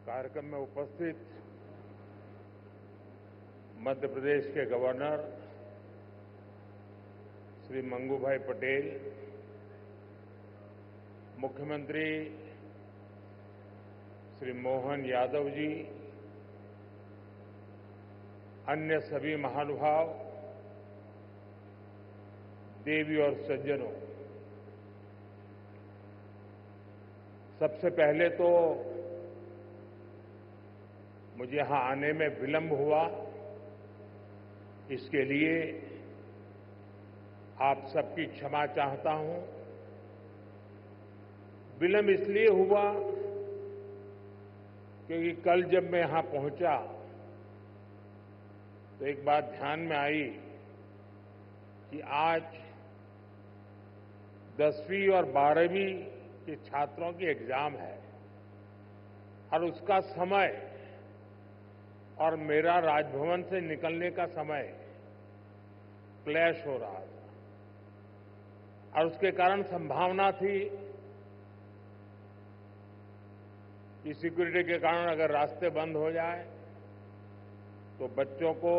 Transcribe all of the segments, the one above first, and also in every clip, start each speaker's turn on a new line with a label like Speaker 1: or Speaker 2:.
Speaker 1: कार्यक्रम में उपस्थित मध्य प्रदेश के गवर्नर श्री मंगू भाई पटेल, मुख्यमंत्री श्री मोहन यादव जी, अन्य सभी महानुभाव, देवी और सज्जनों, सबसे पहले तो मुझे यहां आने में विलंब हुआ, इसके लिए आप सबकी क्षमा चाहता हूं। विलंब इसलिए हुआ क्योंकि कल जब मैं यहां पहुंचा तो एक बात ध्यान में आई कि आज 10वीं और 12वीं के छात्रों की एग्जाम है और उसका समय और मेरा राजभवन से निकलने का समय क्लैश हो रहा था और उसके कारण संभावना थी कि सिक्योरिटी के कारण अगर रास्ते बंद हो जाए तो बच्चों को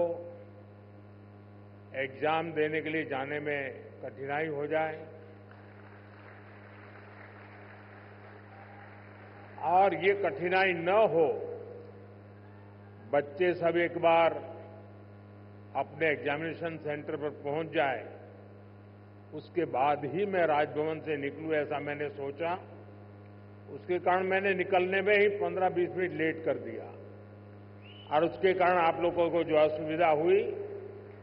Speaker 1: एग्जाम देने के लिए जाने में कठिनाई हो जाए और ये कठिनाई न हो, बच्चे सब एक बार अपने एग्जामिनेशन सेंटर पर पहुंच जाए, उसके बाद ही मैं राजभवन से निकलूं, ऐसा मैंने सोचा। उसके कारण मैंने निकलने में ही 15-20 मिनट लेट कर दिया और उसके कारण आप लोगों को जो असुविधा हुई,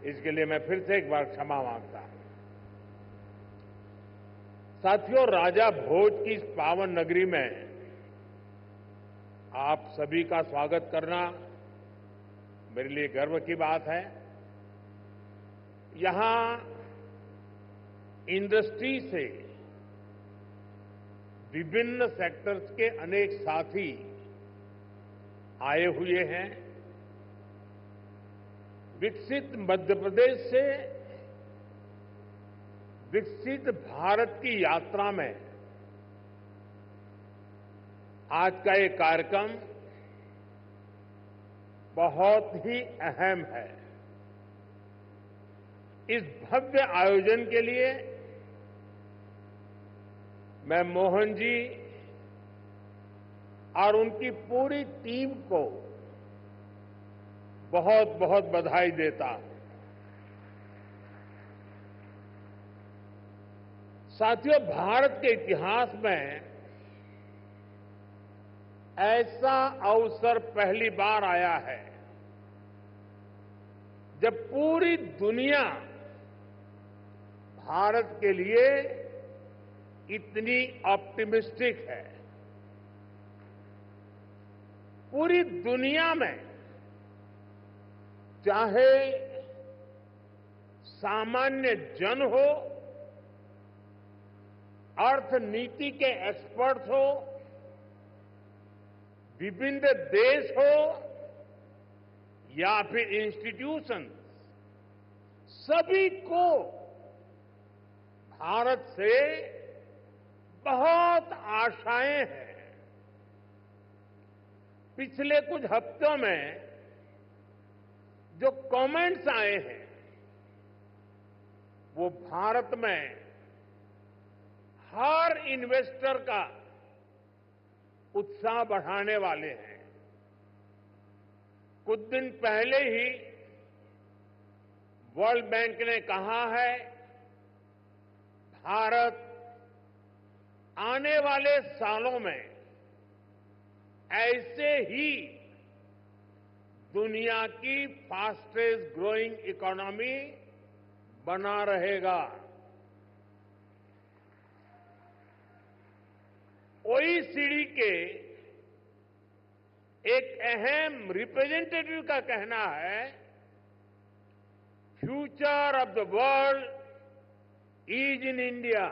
Speaker 1: इसके लिए मैं फिर से एक बार क्षमा मांगता हूं। साथियों, राजा भोज की इस पावन नगरी में आप सभी का स्वागत करना मेरे लिए गर्व की बात है। यहां इंडस्ट्री से विभिन्न सेक्टर्स के अनेक साथी आए हुए हैं। विकसित मध्य प्रदेश से विकसित भारत की यात्रा में आज का ये कार्यक्रम बहुत ही अहम है। इस भव्य आयोजन के लिए मैं मोहन जी और उनकी पूरी टीम को बहुत बहुत बधाई देता हूं। साथियों, भारत के इतिहास में ऐसा अवसर पहली बार आया है जब पूरी दुनिया भारत के लिए इतनी ऑप्टिमिस्टिक है। पूरी दुनिया में चाहे सामान्य जन हो, अर्थनीति के एक्सपर्ट्स हो, विभिन्न देश हो या फिर इंस्टीट्यूशन, सभी को भारत से बहुत आशाएं हैं। पिछले कुछ हफ्तों में जो कमेंट्स आए हैं वो भारत में हर इन्वेस्टर का उत्साह बढ़ाने वाले हैं। कुछ दिन पहले ही वर्ल्ड बैंक ने कहा है, भारत आने वाले सालों में ऐसे ही दुनिया की फास्टेस्ट ग्रोइंग इकोनॉमी बना रहेगा। ओईसीडी के एक अहम रिप्रेजेंटेटिव का कहना है, future of the world is in India.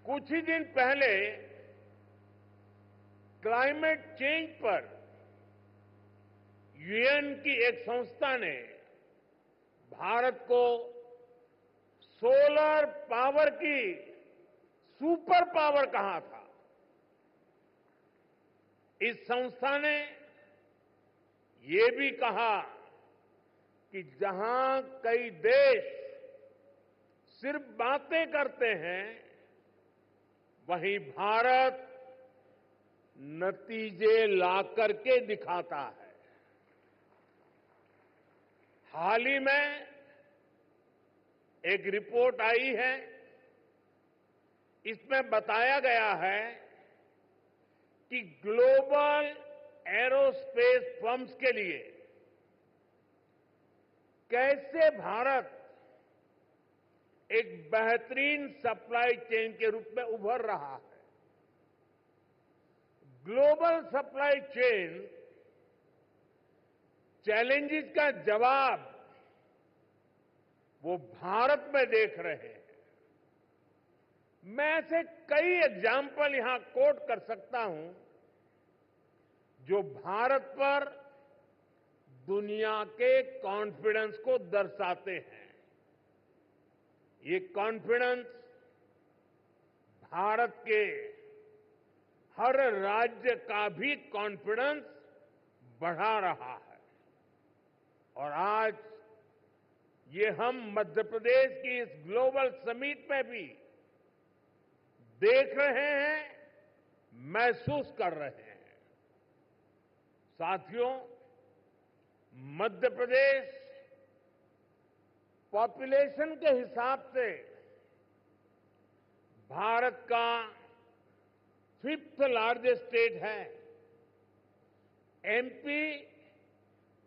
Speaker 1: कुछ ही दिन पहले क्लाइमेट चेंज पर यूएन की एक संस्था ने भारत को सोलर पावर की सुपर पावर कहा था। इस संस्था ने ये भी कहा कि जहां कई देश सिर्फ बातें करते हैं, वहीं भारत नतीजे ला करके दिखाता है। हाल ही में एक रिपोर्ट आई है, इसमें बताया गया है कि ग्लोबल एरोस्पेस फर्म्स के लिए कैसे भारत एक बेहतरीन सप्लाई चेन के रूप में उभर रहा है। ग्लोबल सप्लाई चेन चैलेंजेस का जवाब वो भारत में देख रहे हैं। मैं ऐसे कई एग्जाम्पल यहां कोट कर सकता हूं जो भारत पर दुनिया के कॉन्फिडेंस को दर्शाते हैं। ये कॉन्फिडेंस भारत के हर राज्य का भी कॉन्फिडेंस बढ़ा रहा है। और आज ये हम मध्य प्रदेश की इस ग्लोबल समिट में भी देख रहे हैं, महसूस कर रहे हैं। साथियों, मध्य प्रदेश पॉपुलेशन के हिसाब से भारत का 5th लार्जेस्ट स्टेट है। एमपी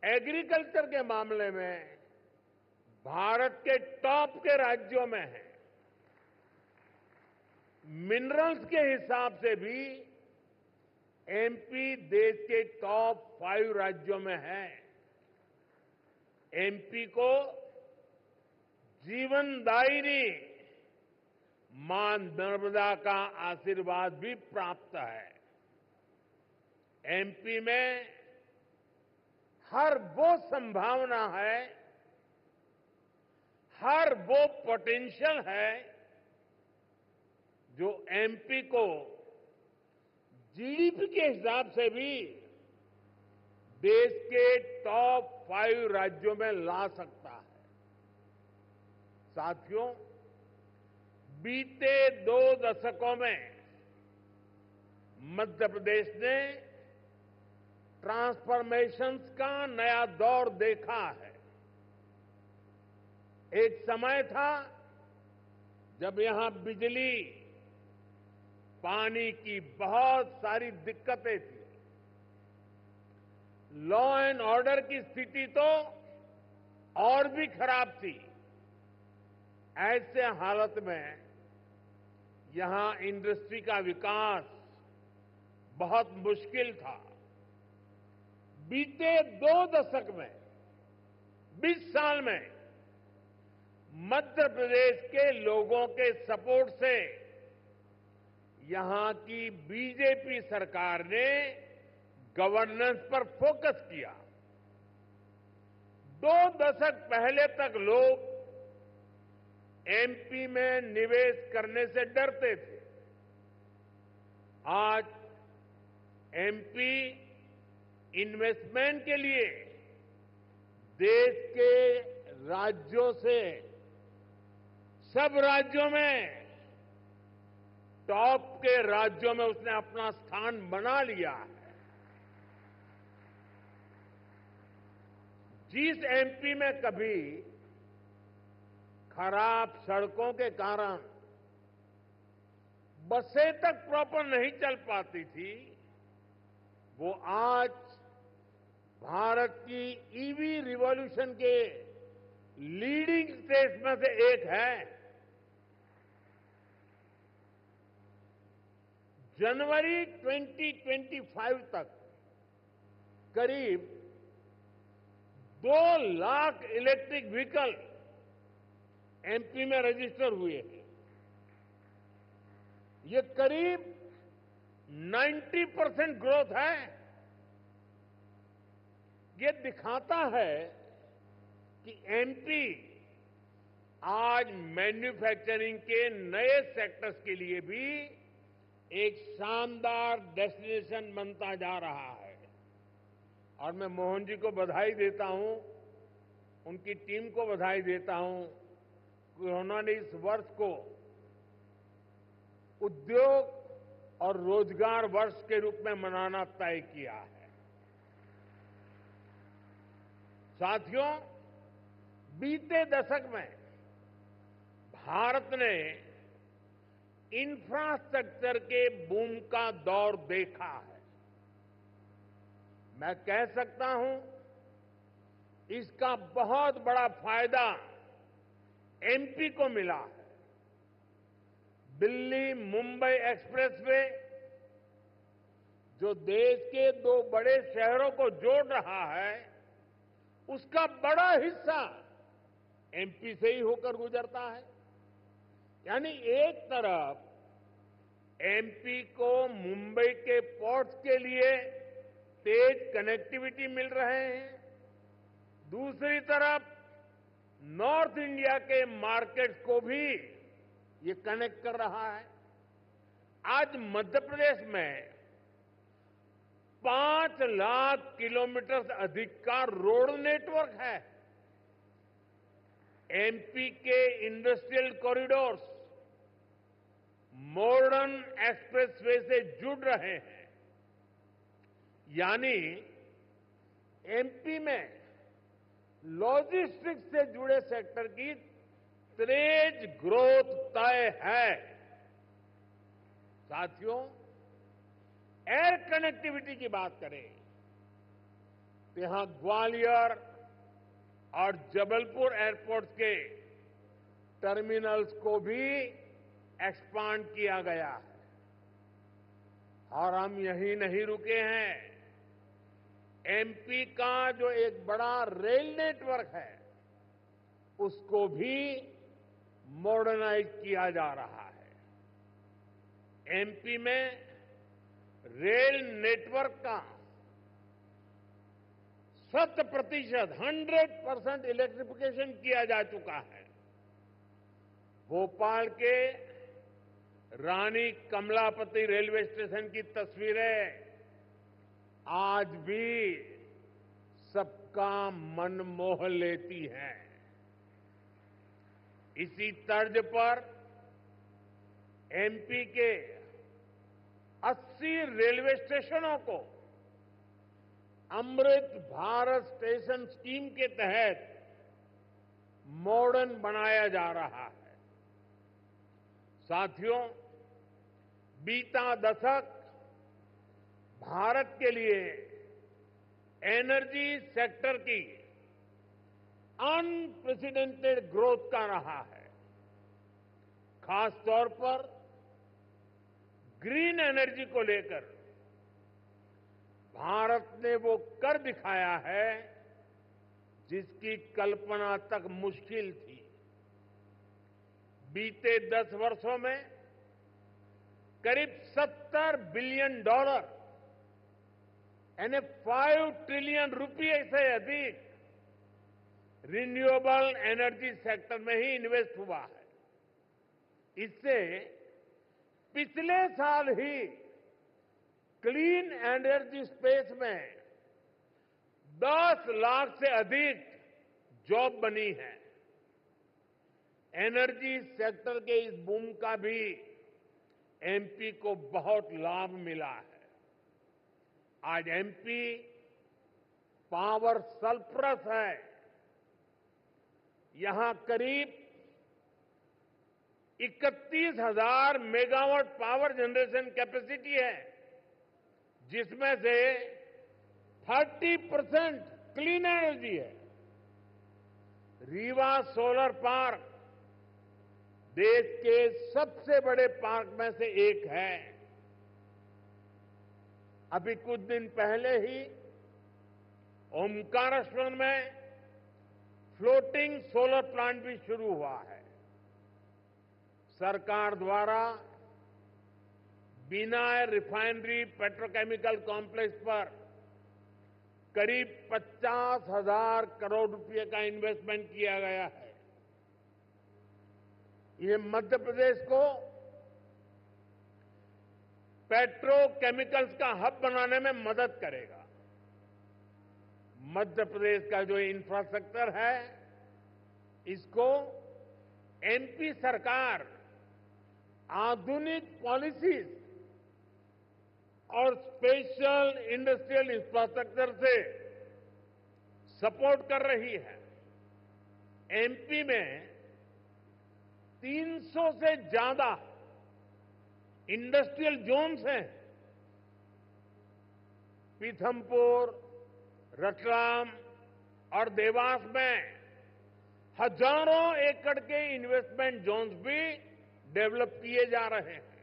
Speaker 1: एग्रीकल्चर के मामले में भारत के टॉप के राज्यों में है। मिनरल्स के हिसाब से भी एमपी देश के टॉप 5 राज्यों में है। एमपी को जीवनदायिनी मां नर्मदा का आशीर्वाद भी प्राप्त है। एमपी में हर वो संभावना है, हर वो पोटेंशियल है जो एमपी को जीडीपी के हिसाब से भी देश के टॉप 5 राज्यों में ला सकता है। साथियों, बीते 2 दशकों में मध्य प्रदेश ने ट्रांसफॉर्मेशंस का नया दौर देखा है। एक समय था जब यहां बिजली, पानी की बहुत सारी दिक्कतें थी। लॉ एंड ऑर्डर की स्थिति तो और भी खराब थी। ऐसे हालत में यहां इंडस्ट्री का विकास बहुत मुश्किल था। बीते 2 दशक में, 20 साल में मध्य प्रदेश के लोगों के सपोर्ट से यहां की बीजेपी सरकार ने गवर्नेंस पर फोकस किया। 2 दशक पहले तक लोग एमपी में निवेश करने से डरते थे। आज एमपी इन्वेस्टमेंट के लिए देश के राज्यों से सब राज्यों में टॉप के राज्यों में उसने अपना स्थान बना लिया है। जिस एमपी में कभी खराब सड़कों के कारण बसें तक प्रॉपर नहीं चल पाती थी, वो आज भारत की ईवी रिवॉल्यूशन के लीडिंग स्टेट्स में से एक है। जनवरी 2025 तक करीब 2 लाख इलेक्ट्रिक व्हीकल एमपी में रजिस्टर हुए हैं। ये करीब 90% ग्रोथ है। ये दिखाता है कि एमपी आज मैन्युफैक्चरिंग के नए सेक्टर्स के लिए भी एक शानदार डेस्टिनेशन बनता जा रहा है। और मैं मोहन जी को बधाई देता हूं, उनकी टीम को बधाई देता हूं कि उन्होंने इस वर्ष को उद्योग और रोजगार वर्ष के रूप में मनाना तय किया है। साथियों, बीते दशक में भारत ने इंफ्रास्ट्रक्चर के बूम का दौर देखा है। मैं कह सकता हूं, इसका बहुत बड़ा फायदा एमपी को मिला है। दिल्ली मुंबई एक्सप्रेसवे जो देश के दो बड़े शहरों को जोड़ रहा है, उसका बड़ा हिस्सा एमपी से ही होकर गुजरता है। यानी एक तरफ एमपी को मुंबई के पोर्ट्स के लिए तेज कनेक्टिविटी मिल रहे हैं, दूसरी तरफ नॉर्थ इंडिया के मार्केट्स को भी ये कनेक्ट कर रहा है। आज मध्य प्रदेश में 5 लाख किलोमीटर से अधिक का रोड नेटवर्क है। एमपी के इंडस्ट्रियल कॉरिडोर्स मॉडर्न एक्सप्रेसवे से जुड़ रहे हैं। यानी एमपी में लॉजिस्टिक्स से जुड़े सेक्टर की तेज ग्रोथ तय है। साथियों, एयर कनेक्टिविटी की बात करें तो यहां ग्वालियर और जबलपुर एयरपोर्ट्स के टर्मिनल्स को भी एक्सपांड किया गया है। और हम यहीं नहीं रुके हैं। एमपी का जो एक बड़ा रेल नेटवर्क है, उसको भी मॉडर्नाइज किया जा रहा है। एमपी में रेल नेटवर्क का 100% इलेक्ट्रिफिकेशन किया जा चुका है। भोपाल के रानी कमलापति रेलवे स्टेशन की तस्वीरें आज भी सबका मन मोह लेती हैं। इसी तर्ज पर एमपी के 80 रेलवे स्टेशनों को अमृत भारत स्टेशन स्कीम के तहत मॉडर्न बनाया जा रहा है। साथियों, बीता दशक भारत के लिए एनर्जी सेक्टर की अनप्रेसिडेंटेड ग्रोथ का रहा है। खासतौर पर ग्रीन एनर्जी को लेकर भारत ने वो कर दिखाया है जिसकी कल्पना तक मुश्किल थी। बीते 10 वर्षों में करीब $70 बिलियन यानी 5 ट्रिलियन रुपये से अधिक रिन्यूएबल एनर्जी सेक्टर में ही इन्वेस्ट हुआ है। इससे पिछले साल ही क्लीन एनर्जी स्पेस में 10 लाख से अधिक जॉब बनी है। एनर्जी सेक्टर के इस बूम का भी एमपी को बहुत लाभ मिला है। आज एमपी पावर सरप्लस है। यहां करीब 31,000 मेगावाट पावर जनरेशन कैपेसिटी है, जिसमें से 30% क्लीन एनर्जी है। रीवा सोलर पार्क देश के सबसे बड़े पार्क में से एक है। अभी कुछ दिन पहले ही ओमकारेश्वर में फ्लोटिंग सोलर प्लांट भी शुरू हुआ है। सरकार द्वारा बिना रिफाइनरी पेट्रोकेमिकल कॉम्प्लेक्स पर करीब 50,000 करोड़ रुपए का इन्वेस्टमेंट किया गया है। ये मध्य प्रदेश को पेट्रोकेमिकल्स का हब बनाने में मदद करेगा। मध्य प्रदेश का जो इंफ्रास्ट्रक्चर है, इसको एमपी सरकार आधुनिक पॉलिसीज और स्पेशल इंडस्ट्रियल इंफ्रास्ट्रक्चर से सपोर्ट कर रही है। एमपी में 300 से ज्यादा इंडस्ट्रियल जोन्स हैं। पीथमपुर, रतलाम और देवास में हजारों एकड़ के इन्वेस्टमेंट जोन्स भी डेवलप किए जा रहे हैं।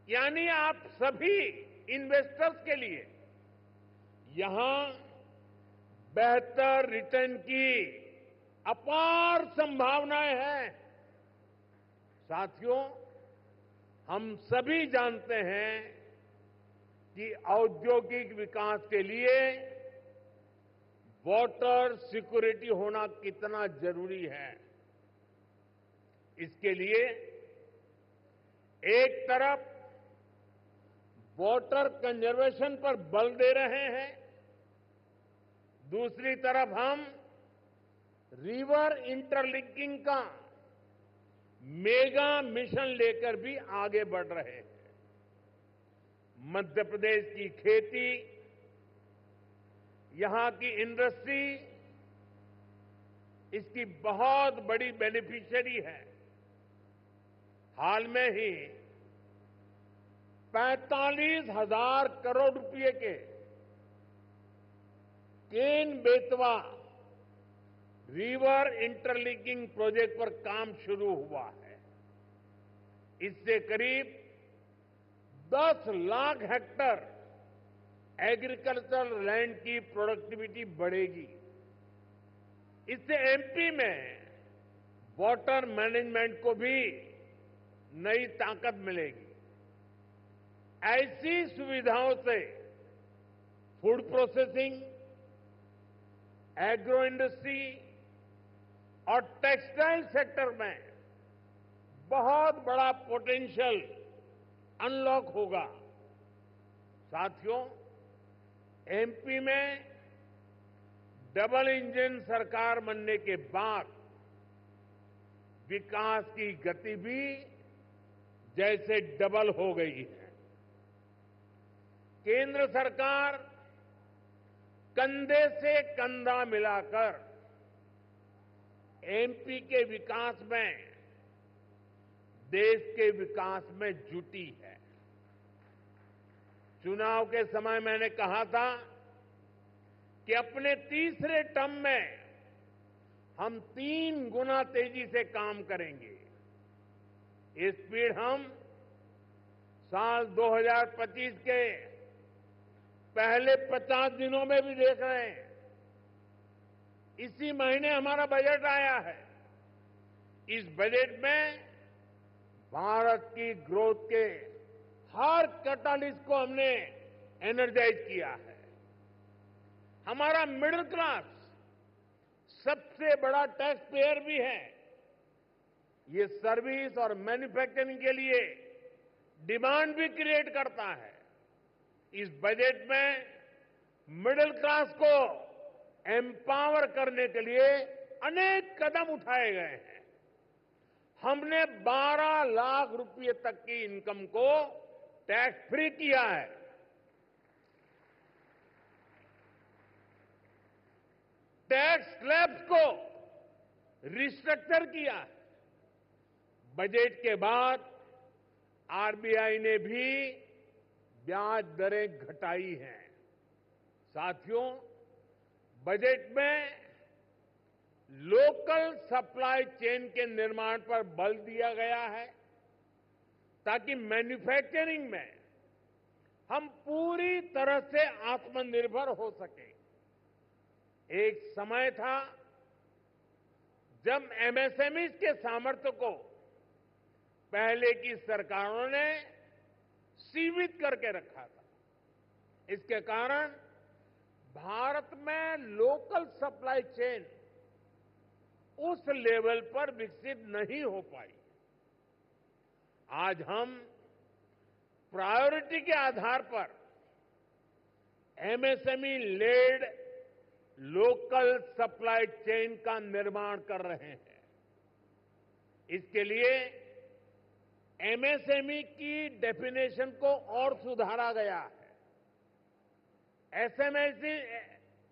Speaker 1: यानी आप सभी इन्वेस्टर्स के लिए यहां बेहतर रिटर्न की अपार संभावनाएं हैं। साथियों, हम सभी जानते हैं कि औद्योगिक विकास के लिए वाटर सिक्योरिटी होना कितना जरूरी है। इसके लिए एक तरफ वाटर कंजर्वेशन पर बल दे रहे हैं, दूसरी तरफ हम रिवर इंटरलिंकिंग का मेगा मिशन लेकर भी आगे बढ़ रहे हैं। मध्य प्रदेश की खेती, यहां की इंडस्ट्री इसकी बहुत बड़ी बेनिफिशियरी है। हाल में ही 45,000 करोड़ रुपए के Ken Betwa river interlinking project पर काम शुरू हुआ है। इससे करीब 10 लाख हेक्टेयर एग्रीकल्चरल लैंड की प्रोडक्टिविटी बढ़ेगी। इससे एमपी में वाटर मैनेजमेंट को भी नई ताकत मिलेगी। ऐसी सुविधाओं से फूड प्रोसेसिंग, एग्रो इंडस्ट्री और टेक्सटाइल सेक्टर में बहुत बड़ा पोटेंशियल अनलॉक होगा। साथियों, एमपी में डबल इंजन सरकार बनने के बाद विकास की गति भी जैसे डबल हो गई है। केंद्र सरकार कंधे से कंधा मिलाकर एमपी के विकास में, देश के विकास में जुटी है। चुनाव के समय मैंने कहा था कि अपने तीसरे टर्म में हम 3 गुना तेजी से काम करेंगे। ये स्पीड हम साल 2025 के पहले 50 दिनों में भी देख रहे हैं। इसी महीने हमारा बजट आया है। इस बजट में भारत की ग्रोथ के हर कैटालिस्ट को हमने एनर्जाइज किया है। हमारा मिडिल क्लास सबसे बड़ा टैक्स पेयर भी है। ये सर्विस और मैन्युफैक्चरिंग के लिए डिमांड भी क्रिएट करता है। इस बजट में मिडिल क्लास को एम्पावर करने के लिए अनेक कदम उठाए गए हैं। हमने 12 लाख रुपए तक की इनकम को टैक्स फ्री किया है। टैक्स स्लैब्स को रिस्ट्रक्चर किया है। बजट के बाद आरबीआई ने भी ब्याज दरें घटाई हैं। साथियों, बजट में लोकल सप्लाई चेन के निर्माण पर बल दिया गया है ताकि मैन्युफैक्चरिंग में हम पूरी तरह से आत्मनिर्भर हो सके। एक समय था जब एमएसएमईज के सामर्थ्य को पहले की सरकारों ने सीमित करके रखा था। इसके कारण भारत में लोकल सप्लाई चेन उस लेवल पर विकसित नहीं हो पाई। आज हम प्रायोरिटी के आधार पर MSME led local supply chain का निर्माण कर रहे हैं। इसके लिए एमएसएमई की डेफिनेशन को और सुधारा गया है।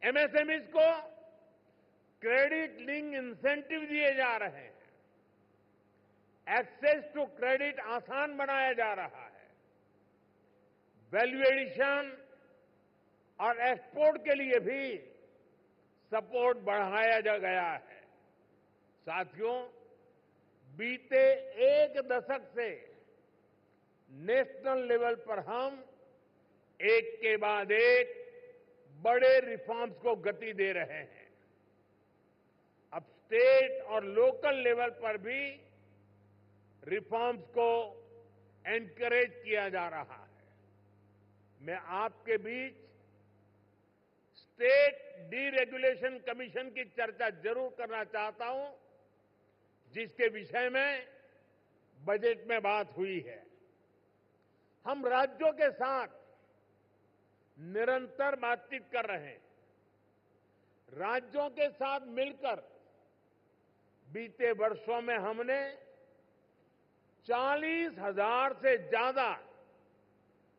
Speaker 1: एमएसएमई को क्रेडिट लिंक इंसेंटिव दिए जा रहे हैं। एक्सेस टू क्रेडिट आसान बनाया जा रहा है। वैल्यू एडिशन और एक्सपोर्ट के लिए भी सपोर्ट बढ़ाया जा गया है। साथियों, बीते एक दशक से नेशनल लेवल पर हम एक के बाद एक बड़े रिफॉर्म्स को गति दे रहे हैं। अब स्टेट और लोकल लेवल पर भी रिफॉर्म्स को एनकरेज किया जा रहा है। मैं आपके बीच स्टेट डीरेगुलेशन कमीशन की चर्चा जरूर करना चाहता हूं, जिसके विषय में बजट में बात हुई है। हम राज्यों के साथ निरंतर बातचीत कर रहे हैं। राज्यों के साथ मिलकर बीते वर्षों में हमने 40,000 से ज्यादा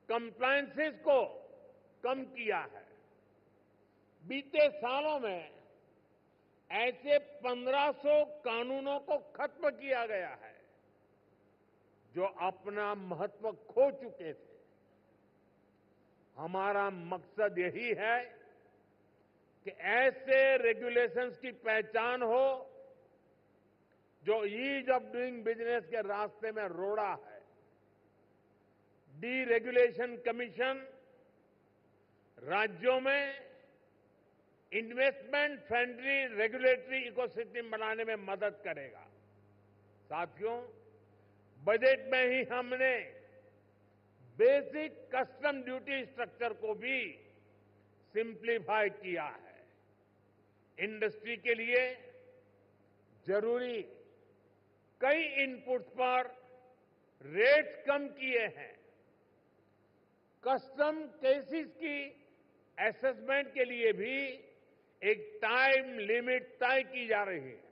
Speaker 1: कंप्लायंसेस को कम किया है। बीते सालों में ऐसे 1500 कानूनों को खत्म किया गया है जो अपना महत्व खो चुके थे। हमारा मकसद यही है कि ऐसे रेगुलेशंस की पहचान हो जो ईज ऑफ डूइंग बिजनेस के रास्ते में रोड़ा है। डीरेगुलेशन कमीशन राज्यों में इन्वेस्टमेंट फ्रेंडली रेगुलेटरी इकोसिस्टम बनाने में मदद करेगा। साथियों, बजट में ही हमने बेसिक कस्टम ड्यूटी स्ट्रक्चर को भी सिंप्लीफाई किया है। इंडस्ट्री के लिए जरूरी कई इनपुट्स पर रेट्स कम किए हैं। कस्टम केसेस की असेसमेंट के लिए भी एक टाइम लिमिट तय की जा रही है।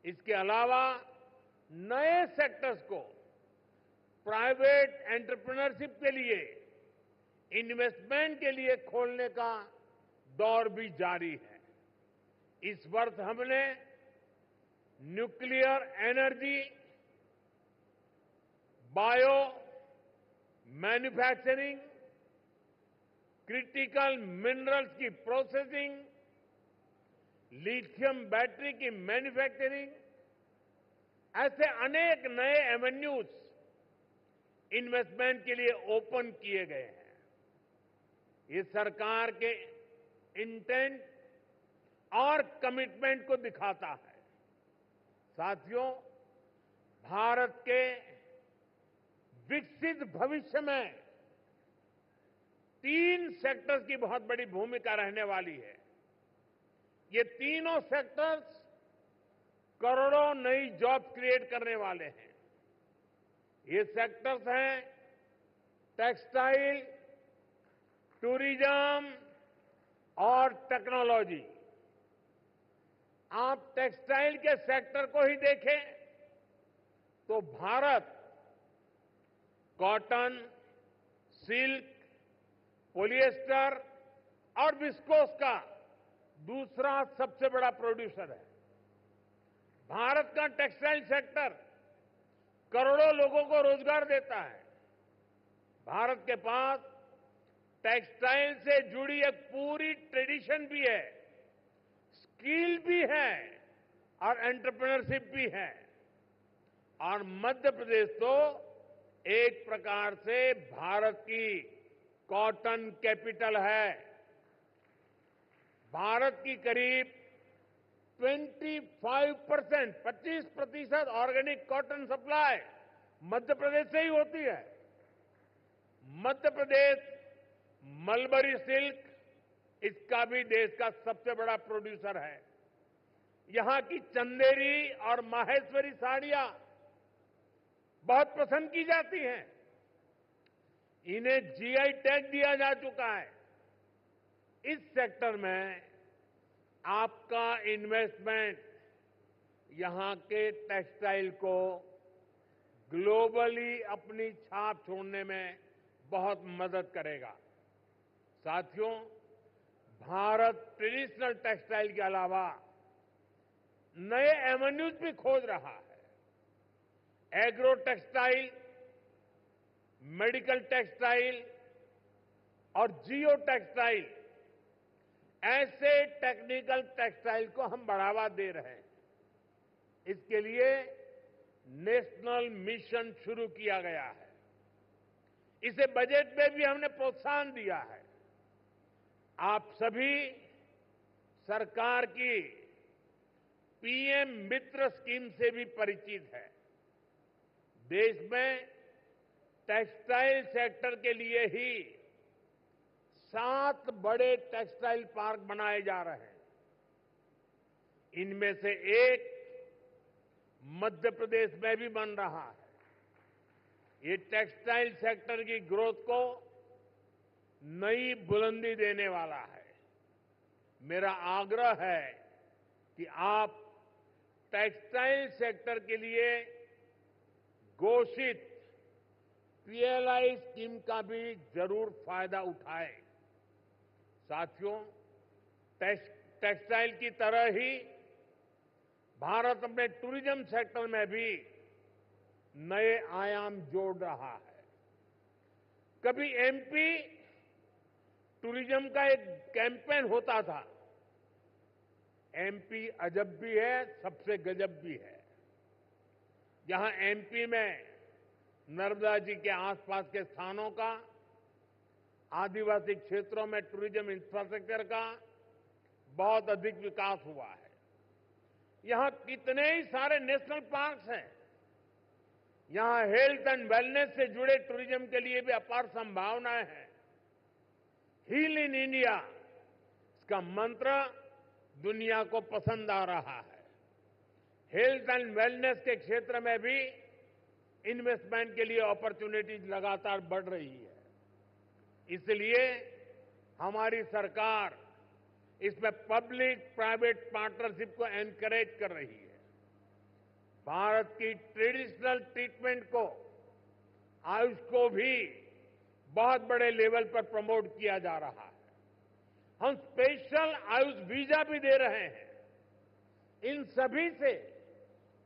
Speaker 1: इसके अलावा नए सेक्टर्स को प्राइवेट एंटरप्रेन्योरशिप के लिए, इन्वेस्टमेंट के लिए खोलने का दौर भी जारी है। इस वर्ष हमने nuclear energy, bio manufacturing, critical minerals की प्रोसेसिंग, लिथियम बैटरी की मैन्युफैक्चरिंग, ऐसे अनेक नए एवेन्यूज इन्वेस्टमेंट के लिए ओपन किए गए हैं। ये सरकार के इंटेंट और कमिटमेंट को दिखाता है। साथियों, भारत के विकसित भविष्य में 3 सेक्टर्स की बहुत बड़ी भूमिका रहने वाली है। ये तीनों सेक्टर्स करोड़ों नई जॉब क्रिएट करने वाले हैं। ये सेक्टर्स हैं टेक्सटाइल, टूरिज्म और टेक्नोलॉजी। आप टेक्सटाइल के सेक्टर को ही देखें तो भारत कॉटन, सिल्क, पॉलिएस्टर और विस्कोस का दूसरा सबसे बड़ा प्रोड्यूसर है। भारत का टेक्सटाइल सेक्टर करोड़ों लोगों को रोजगार देता है। भारत के पास टेक्सटाइल से जुड़ी एक पूरी ट्रेडिशन भी है, स्किल भी है और एंटरप्रेन्योरशिप भी है। और मध्य प्रदेश तो एक प्रकार से भारत की कॉटन कैपिटल है। भारत की करीब 25% organic cotton supply Madhya Pradesh से ही होती है। मध्य प्रदेश मलबरी सिल्क, इसका भी देश का सबसे बड़ा प्रोड्यूसर है। यहां की चंदेरी और माहेश्वरी साड़ियां बहुत पसंद की जाती हैं। इन्हें जीआई टैग दिया जा चुका है। इस सेक्टर में आपका इन्वेस्टमेंट यहां के टेक्सटाइल को ग्लोबली अपनी छाप छोड़ने में बहुत मदद करेगा। साथियों, भारत ट्रेडिशनल टेक्सटाइल के अलावा नए एवेन्यूज भी खोज रहा है। एग्रो टेक्सटाइल, मेडिकल टेक्सटाइल और जियो टेक्सटाइल, ऐसे टेक्निकल टेक्सटाइल को हम बढ़ावा दे रहे हैं। इसके लिए नेशनल मिशन शुरू किया गया है। इसे बजट में भी हमने प्रोत्साहन दिया है। आप सभी सरकार की पीएम मित्र स्कीम से भी परिचित है। देश में टेक्सटाइल सेक्टर के लिए ही 7 बड़े टेक्सटाइल पार्क बनाए जा रहे हैं। इनमें से एक मध्य प्रदेश में भी बन रहा है। ये टेक्सटाइल सेक्टर की ग्रोथ को नई बुलंदी देने वाला है। मेरा आग्रह है कि आप टेक्सटाइल सेक्टर के लिए घोषित पीएलआई स्कीम का भी जरूर फायदा उठाएं। साथियों, टेक्सटाइल की तरह ही भारत अपने टूरिज्म सेक्टर में भी नए आयाम जोड़ रहा है। कभी एमपी टूरिज्म का एक कैंपेन होता था, एमपी अजब भी है, सबसे गजब भी है। जहां एमपी में नर्मदा जी के आसपास के स्थानों का, आदिवासी क्षेत्रों में टूरिज्म इंफ्रास्ट्रक्चर का बहुत अधिक विकास हुआ है। यहां कितने ही सारे नेशनल पार्क्स हैं। यहां हेल्थ एंड वेलनेस से जुड़े टूरिज्म के लिए भी अपार संभावनाएं हैं। हील इन इंडिया, इसका मंत्र दुनिया को पसंद आ रहा है। हेल्थ एंड वेलनेस के क्षेत्र में भी इन्वेस्टमेंट के लिए अपॉर्चुनिटीज लगातार बढ़ रही है। इसलिए हमारी सरकार इसमें पब्लिक प्राइवेट पार्टनरशिप को एनकरेज कर रही है। भारत की ट्रेडिशनल ट्रीटमेंट को, आयुष को भी बहुत बड़े लेवल पर प्रमोट किया जा रहा है। हम स्पेशल आयुष वीजा भी दे रहे हैं। इन सभी से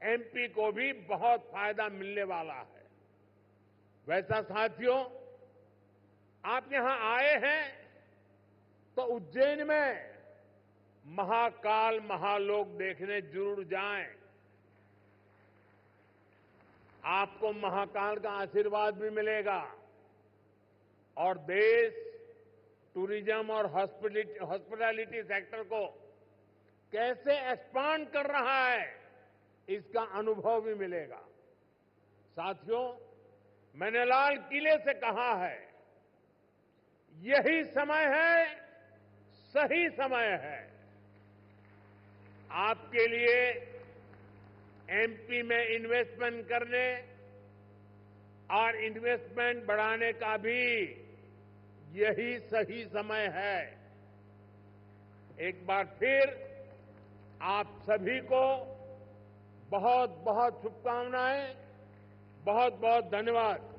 Speaker 1: एमपी को भी बहुत फायदा मिलने वाला है। वैसा साथियों, आप यहां आए हैं तो उज्जैन में महाकाल महालोक देखने जरूर जाएं। आपको महाकाल का आशीर्वाद भी मिलेगा और देश टूरिज्म और हॉस्पिटैलिटी सेक्टर को कैसे एक्सपांड कर रहा है, इसका अनुभव भी मिलेगा। साथियों, मैंने लाल किले से कहा है, यही समय है, सही समय है आपके लिए एमपी में इन्वेस्टमेंट करने और इन्वेस्टमेंट बढ़ाने का भी यही सही समय है। एक बार फिर आप सभी को बहुत बहुत शुभकामनाएं, बहुत बहुत धन्यवाद।